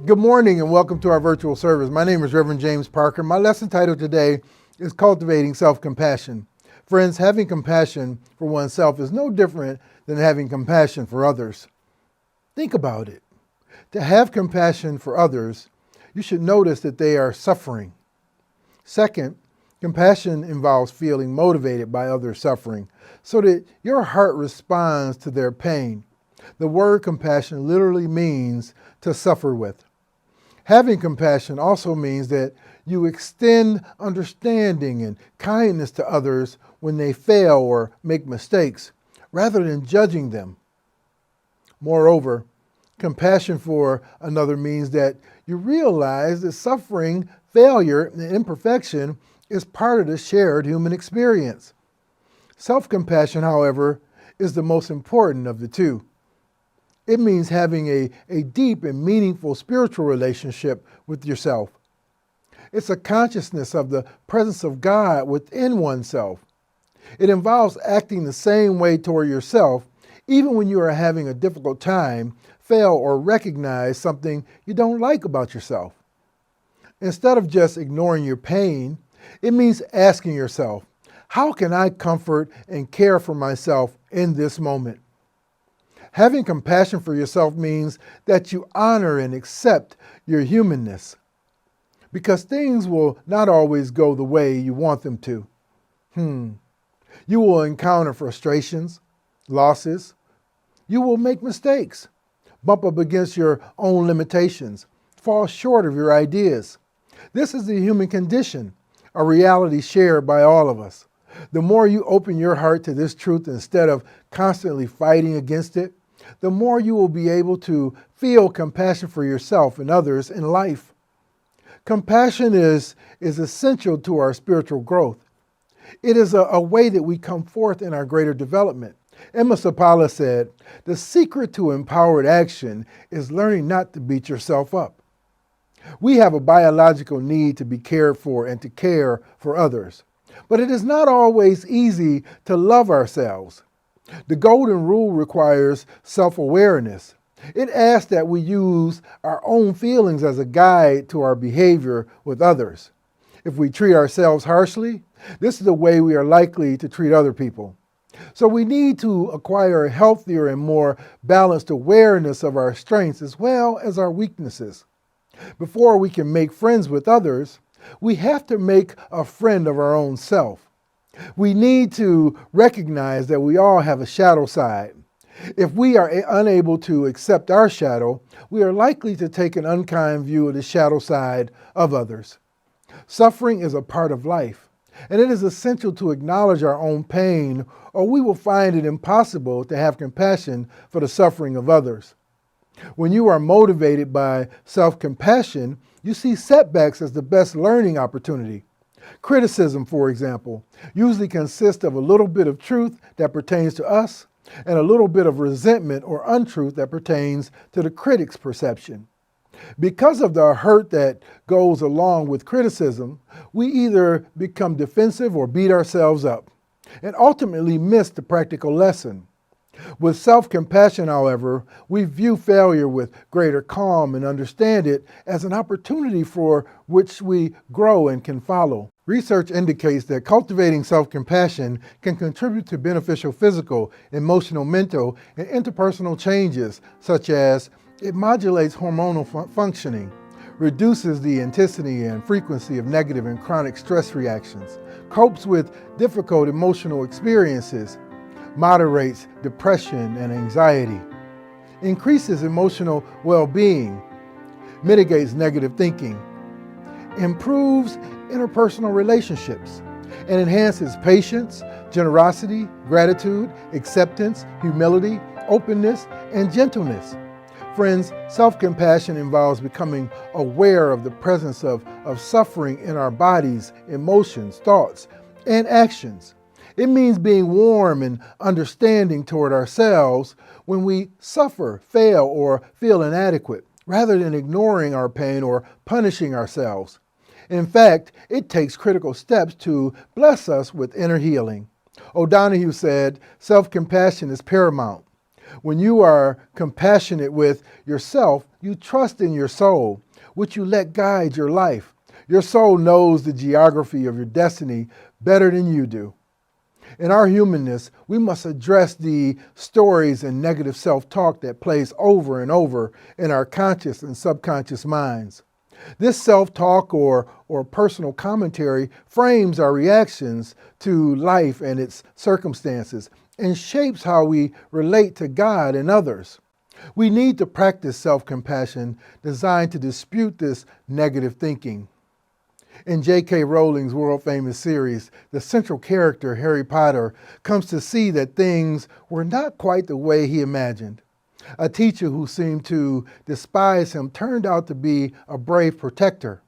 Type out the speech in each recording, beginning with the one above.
Good morning and welcome to our virtual service. My name is Reverend James Parker. My lesson title today is Cultivating Self-Compassion. Friends, having compassion for oneself is no different than having compassion for others. Think about it. To have compassion for others, you should notice that they are suffering. Second, compassion involves feeling motivated by others' suffering so that your heart responds to their pain. The word compassion literally means to suffer with. Having compassion also means that you extend understanding and kindness to others when they fail or make mistakes, rather than judging them. Moreover, compassion for another means that you realize that suffering, failure, and imperfection is part of the shared human experience. Self-compassion, however, is the most important of the two. It means having a deep and meaningful spiritual relationship with yourself. It's a consciousness of the presence of God within oneself. It involves acting the same way toward yourself, even when you are having a difficult time, fail, or recognize something you don't like about yourself. Instead of just ignoring your pain, it means asking yourself, how can I comfort and care for myself in this moment? Having compassion for yourself means that you honor and accept your humanness, because things will not always go the way you want them to. You will encounter frustrations, losses. You will make mistakes, bump up against your own limitations, fall short of your ideas. This is the human condition, a reality shared by all of us. The more you open your heart to this truth instead of constantly fighting against it, the more you will be able to feel compassion for yourself and others in life. Compassion is essential to our spiritual growth. It is a way that we come forth in our greater development. Emma Sapala said, "The secret to empowered action is learning not to beat yourself up." We have a biological need to be cared for and to care for others. But it is not always easy to love ourselves. The golden rule requires self-awareness. It asks that we use our own feelings as a guide to our behavior with others. If we treat ourselves harshly, this is the way we are likely to treat other people. So we need to acquire a healthier and more balanced awareness of our strengths as well as our weaknesses. Before we can make friends with others, we have to make a friend of our own self. We need to recognize that we all have a shadow side. If we are unable to accept our shadow, we are likely to take an unkind view of the shadow side of others. Suffering is a part of life, and it is essential to acknowledge our own pain, or we will find it impossible to have compassion for the suffering of others. When you are motivated by self-compassion, you see setbacks as the best learning opportunity. Criticism, for example, usually consists of a little bit of truth that pertains to us and a little bit of resentment or untruth that pertains to the critic's perception. Because of the hurt that goes along with criticism, we either become defensive or beat ourselves up and ultimately miss the practical lesson. With self-compassion, however, we view failure with greater calm and understand it as an opportunity for which we grow and can follow. Research indicates that cultivating self-compassion can contribute to beneficial physical, emotional, mental, and interpersonal changes, such as it modulates hormonal functioning, reduces the intensity and frequency of negative and chronic stress reactions, copes with difficult emotional experiences, moderates depression and anxiety, increases emotional well-being, mitigates negative thinking, improves interpersonal relationships, and enhances patience, generosity, gratitude, acceptance, humility, openness, and gentleness. Friends, self-compassion involves becoming aware of the presence of suffering in our bodies, emotions, thoughts, and actions. It means being warm and understanding toward ourselves when we suffer, fail, or feel inadequate, rather than ignoring our pain or punishing ourselves. In fact, it takes critical steps to bless us with inner healing. O'Donohue said, "Self-compassion is paramount. When you are compassionate with yourself, you trust in your soul, which you let guide your life. Your soul knows the geography of your destiny better than you do. In our humanness, we must address the stories and negative self-talk that plays over and over in our conscious and subconscious minds. This self-talk or personal commentary frames our reactions to life and its circumstances and shapes how we relate to God and others. We need to practice self-compassion designed to dispute this negative thinking. In J.K. Rowling's world-famous series, the central character, Harry Potter, comes to see that things were not quite the way he imagined. A teacher who seemed to despise him turned out to be a brave protector.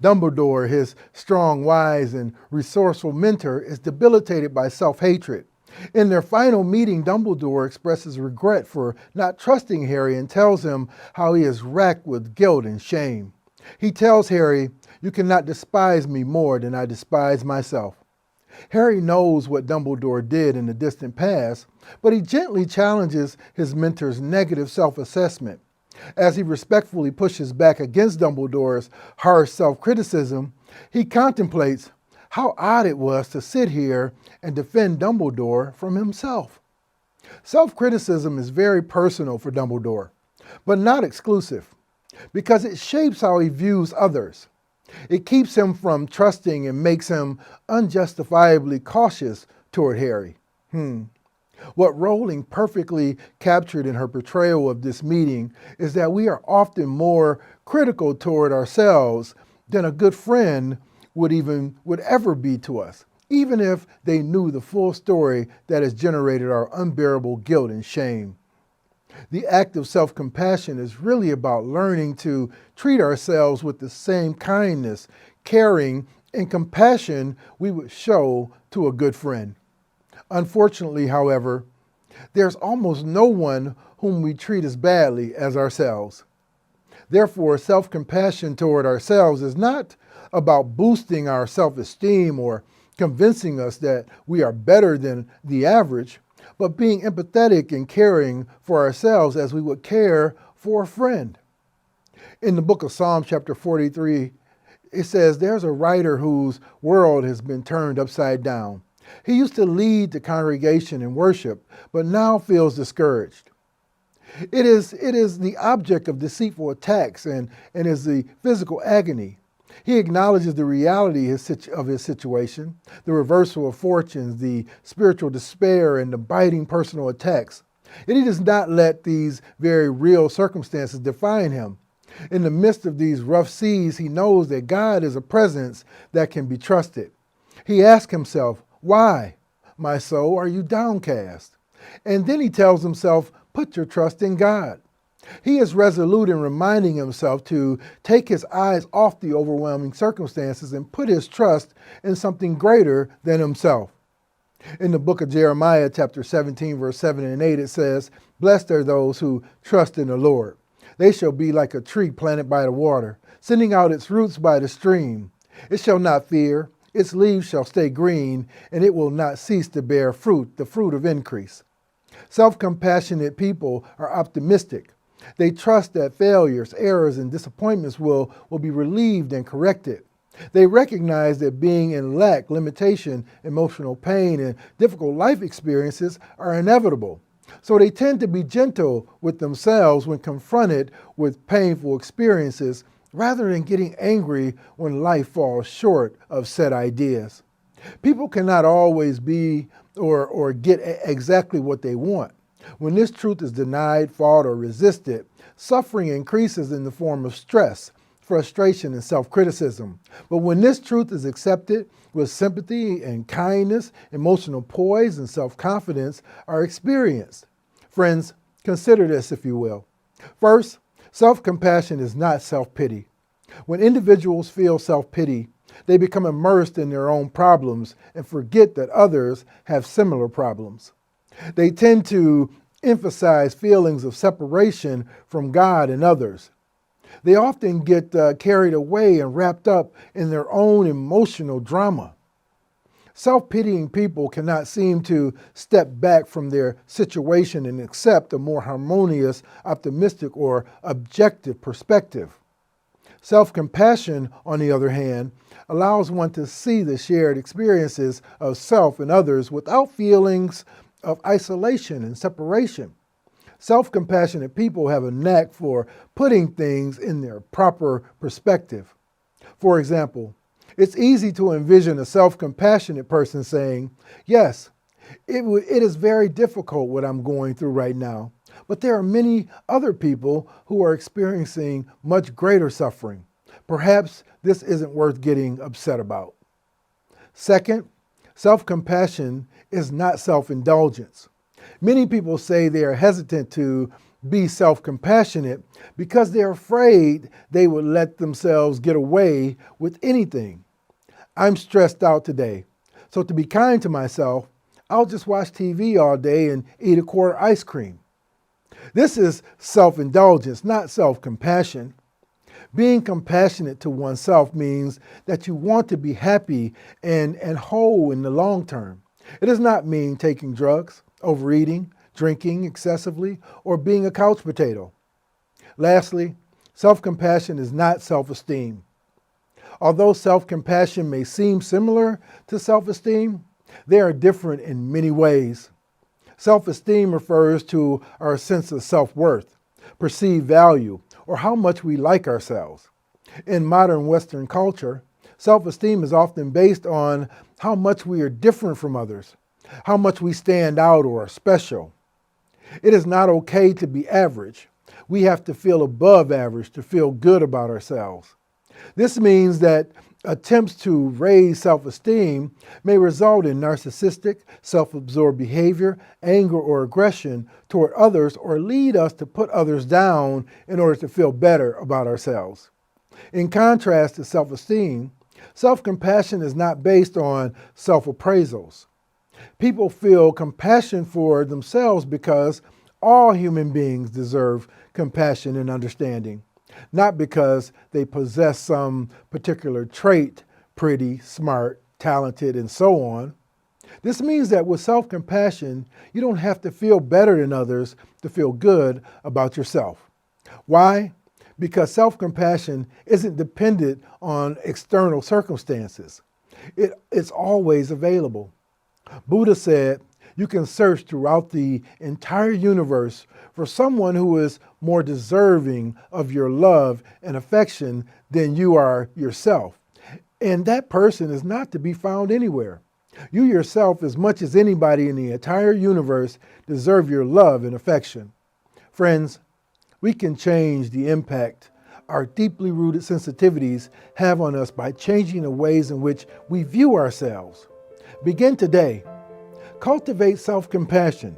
Dumbledore, his strong, wise, and resourceful mentor, is debilitated by self-hatred. In their final meeting, Dumbledore expresses regret for not trusting Harry and tells him how he is racked with guilt and shame. He tells Harry, "You cannot despise me more than I despise myself." Harry knows what Dumbledore did in the distant past, but he gently challenges his mentor's negative self-assessment. As he respectfully pushes back against Dumbledore's harsh self-criticism, he contemplates how odd it was to sit here and defend Dumbledore from himself. Self-criticism is very personal for Dumbledore, but not exclusive, because it shapes how he views others. It keeps him from trusting and makes him unjustifiably cautious toward Harry. What Rowling perfectly captured in her portrayal of this meeting is that we are often more critical toward ourselves than a good friend would ever be to us, even if they knew the full story that has generated our unbearable guilt and shame. The act of self-compassion is really about learning to treat ourselves with the same kindness, caring, and compassion we would show to a good friend. Unfortunately, however, there's almost no one whom we treat as badly as ourselves. Therefore, self-compassion toward ourselves is not about boosting our self-esteem or convincing us that we are better than the average, but being empathetic and caring for ourselves as we would care for a friend. In the book of Psalms, chapter 43, it says, there's a writer whose world has been turned upside down. He used to lead the congregation in worship, but now feels discouraged. It is the object of deceitful attacks and is the physical agony. He acknowledges the reality of his situation, the reversal of fortunes, the spiritual despair, and the biting personal attacks. And he does not let these very real circumstances define him. In the midst of these rough seas, he knows that God is a presence that can be trusted. He asks himself, "Why, my soul, are you downcast?" And then he tells himself, "Put your trust in God." He is resolute in reminding himself to take his eyes off the overwhelming circumstances and put his trust in something greater than himself. In the book of Jeremiah, chapter 17, verse 7 and 8, it says, "Blessed are those who trust in the Lord. They shall be like a tree planted by the water, sending out its roots by the stream. It shall not fear, its leaves shall stay green, and it will not cease to bear fruit, the fruit of increase." Self-compassionate people are optimistic. They trust that failures, errors, and disappointments will be relieved and corrected. They recognize that being in lack, limitation, emotional pain, and difficult life experiences are inevitable. So they tend to be gentle with themselves when confronted with painful experiences, rather than getting angry when life falls short of set ideas. People cannot always be or get exactly what they want. When this truth is denied, fought, or resisted, suffering increases in the form of stress, frustration, and self-criticism. But when this truth is accepted with sympathy and kindness, emotional poise and self-confidence are experienced. Friends, consider this, if you will. First, self-compassion is not self-pity. When individuals feel self-pity, they become immersed in their own problems and forget that others have similar problems. They tend to emphasize feelings of separation from God and others. They often get carried away and wrapped up in their own emotional drama. Self-pitying people cannot seem to step back from their situation and accept a more harmonious, optimistic, or objective perspective. Self-compassion, on the other hand, allows one to see the shared experiences of self and others without feelings of isolation and separation. Self-compassionate people have a knack for putting things in their proper perspective. For example, it's easy to envision a self-compassionate person saying, "Yes, it is very difficult what I'm going through right now, but there are many other people who are experiencing much greater suffering. Perhaps this isn't worth getting upset about." Second, self-compassion is not self-indulgence. Many people say they are hesitant to be self-compassionate because they're afraid they would let themselves get away with anything. "I'm stressed out today, so to be kind to myself, I'll just watch TV all day and eat a quart of ice cream." This is self-indulgence, not self-compassion. Being compassionate to oneself means that you want to be happy and whole in the long term. It does not mean taking drugs, overeating, drinking excessively, or being a couch potato. Lastly, self-compassion is not self-esteem. Although self-compassion may seem similar to self-esteem, they are different in many ways. Self-esteem refers to our sense of self-worth, perceived value, or how much we like ourselves. In modern Western culture, self-esteem is often based on how much we are different from others, how much we stand out or are special. It is not okay to be average. We have to feel above average to feel good about ourselves. This means that attempts to raise self-esteem may result in narcissistic, self-absorbed behavior, anger, or aggression toward others, or lead us to put others down in order to feel better about ourselves. In contrast to self-esteem, self-compassion is not based on self-appraisals. People feel compassion for themselves because all human beings deserve compassion and understanding, not because they possess some particular trait, pretty, smart, talented, and so on. This means that with self-compassion, you don't have to feel better than others to feel good about yourself. Why? Because self-compassion isn't dependent on external circumstances. It's always available. Buddha said, "You can search throughout the entire universe for someone who is more deserving of your love and affection than you are yourself. And that person is not to be found anywhere. You yourself, as much as anybody in the entire universe, deserve your love and affection." Friends, we can change the impact our deeply rooted sensitivities have on us by changing the ways in which we view ourselves. Begin today. Cultivate self-compassion.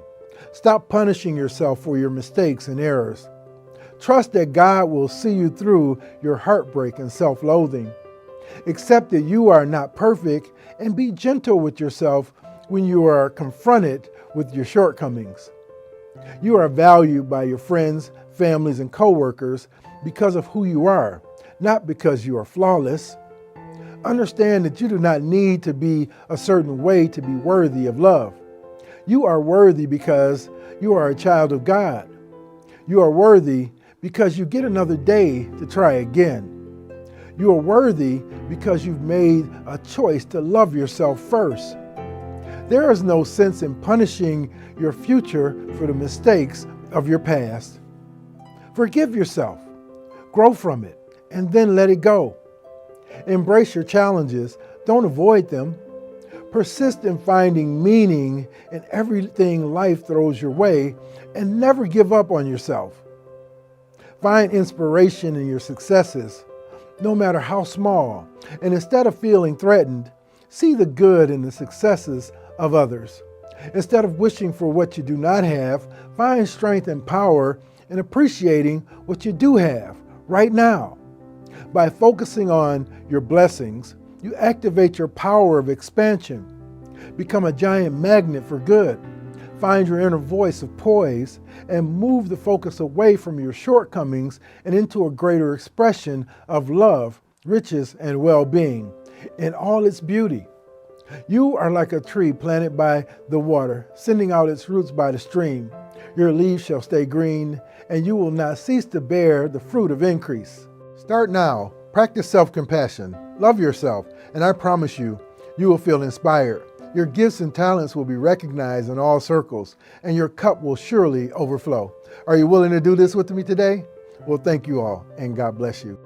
Stop punishing yourself for your mistakes and errors. Trust that God will see you through your heartbreak and self-loathing. Accept that you are not perfect and be gentle with yourself when you are confronted with your shortcomings. You are valued by your friends, families, and coworkers because of who you are, not because you are flawless. Understand that you do not need to be a certain way to be worthy of love. You are worthy because you are a child of God. You are worthy because you get another day to try again. You are worthy because you've made a choice to love yourself first. There is no sense in punishing your future for the mistakes of your past. Forgive yourself, grow from it, and then let it go. Embrace your challenges, don't avoid them. Persist in finding meaning in everything life throws your way, and never give up on yourself. Find inspiration in your successes, no matter how small, and instead of feeling threatened, see the good in the successes of others. Instead of wishing for what you do not have, find strength and power in appreciating what you do have right now. By focusing on your blessings, you activate your power of expansion. Become a giant magnet for good. Find your inner voice of poise and move the focus away from your shortcomings and into a greater expression of love, riches, and well-being in all its beauty. You are like a tree planted by the water, sending out its roots by the stream. Your leaves shall stay green, and you will not cease to bear the fruit of increase. Start now. Practice self-compassion. Love yourself, and I promise you, you will feel inspired. Your gifts and talents will be recognized in all circles, and your cup will surely overflow. Are you willing to do this with me today? Well, thank you all, and God bless you.